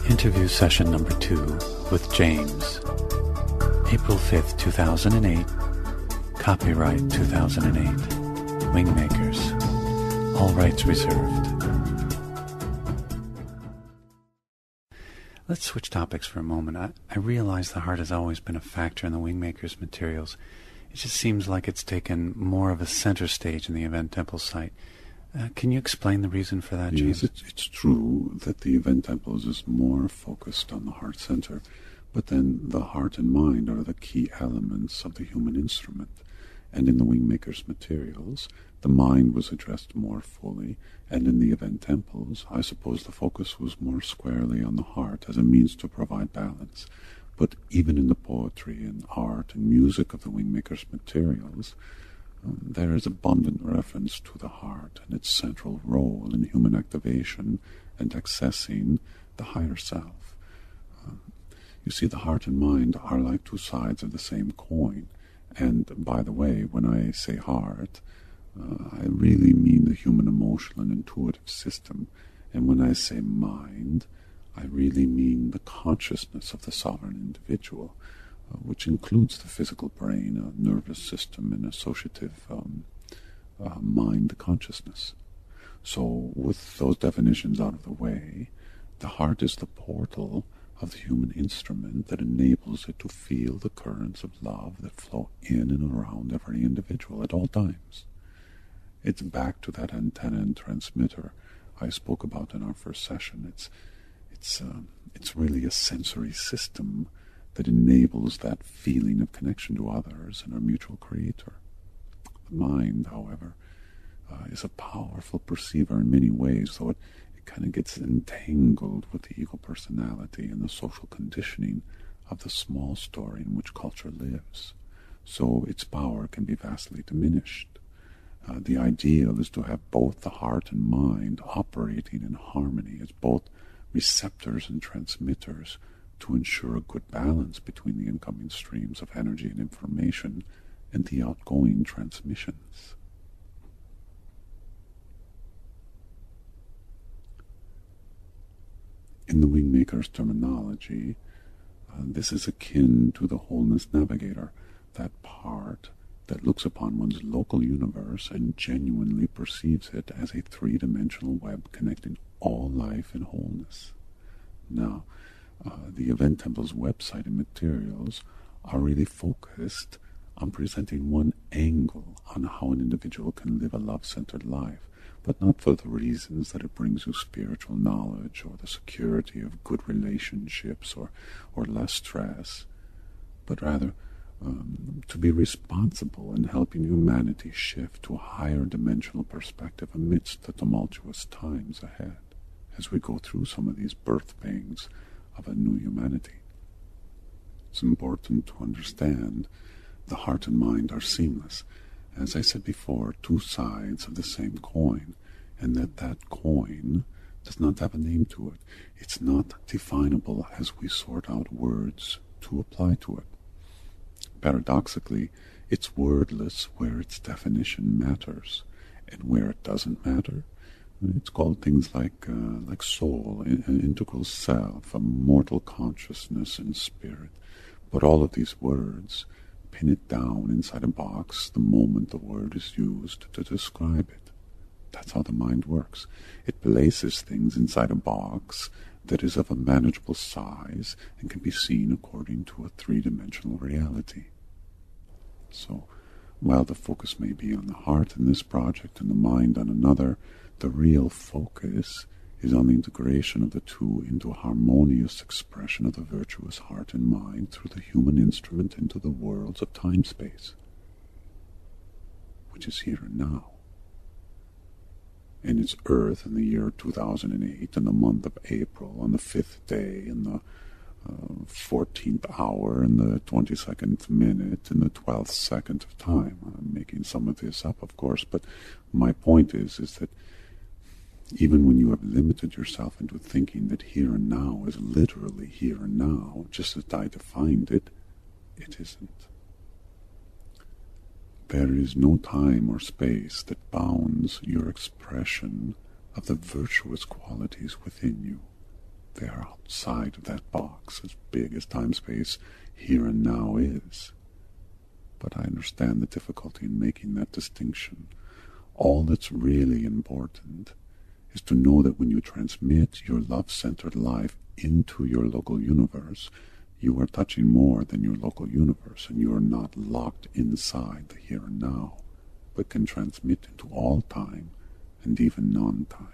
Interview session number 2 with James. April 5th, 2008. Copyright 2008. WingMakers. All rights reserved. Let's switch topics for a moment. I realize the heart has always been a factor in the WingMakers materials. It just seems like it's taken more of a center stage in the Event Temple site. Can you explain the reason for that, James? Yes, it's true that the Event Temples is more focused on the heart center, but then the heart and mind are the key elements of the human instrument. And in the WingMakers materials, the mind was addressed more fully, and in the Event Temples, I suppose the focus was more squarely on the heart as a means to provide balance. But even in the poetry and art and music of the WingMakers materials, there is abundant reference to the heart and its central role in human activation and accessing the higher self. You see, the heart and mind are like two sides of the same coin. And by the way, when I say heart, I really mean the human emotional and intuitive system. And when I say mind, I really mean the consciousness of the sovereign individual, which includes the physical brain, nervous system, and associative mind consciousness. So with those definitions out of the way, the heart is the portal of the human instrument that enables it to feel the currents of love that flow in and around every individual at all times. It's back to that antenna and transmitter I spoke about in our first session. It's really a sensory system that enables that feeling of connection to others and our mutual creator. The mind, however, is a powerful perceiver in many ways, though it kind of gets entangled with the ego personality and the social conditioning of the small story in which culture lives. So its power can be vastly diminished. The ideal is to have both the heart and mind operating in harmony as both receptors and transmitters to ensure a good balance between the incoming streams of energy and information and the outgoing transmissions. In the WingMakers terminology, this is akin to the Wholeness Navigator, that part that looks upon one's local universe and genuinely perceives it as a three-dimensional web connecting all life in wholeness. Now, the Event Temple's website and materials are really focused on presenting one angle on how an individual can live a love-centered life, but not for the reasons that it brings you spiritual knowledge or the security of good relationships or less stress, but rather to be responsible in helping humanity shift to a higher dimensional perspective amidst the tumultuous times ahead as we go through some of these birth pangs of a new humanity. It's important to understand the heart and mind are seamless. As I said before, two sides of the same coin, and that coin does not have a name to it. It's not definable as we sort out words to apply to it. Paradoxically, it's wordless where its definition matters, and where it doesn't matter, it's called things like soul, an integral self, a mortal consciousness and spirit. But all of these words pin it down inside a box the moment the word is used to describe it. That's how the mind works. It places things inside a box that is of a manageable size and can be seen according to a three-dimensional reality. So, while the focus may be on the heart in this project and the mind on another, the real focus is on the integration of the two into a harmonious expression of the virtuous heart and mind through the human instrument into the worlds of time-space, which is here and now. And it's Earth in the year 2008, in the month of April, on the 5th day, in the 14th hour, in the 22nd minute, in the 12th second of time. I'm making some of this up, of course, but my point is that even when you have limited yourself into thinking that here and now is literally here and now, just as I defined it, it isn't. There is no time or space that bounds your expression of the virtuous qualities within you. They are outside of that box, as big as time-space here and now is. But I understand the difficulty in making that distinction. All that's really important is to know that when you transmit your love-centered life into your local universe, you are touching more than your local universe, and you are not locked inside the here and now, but can transmit into all time and even non-time.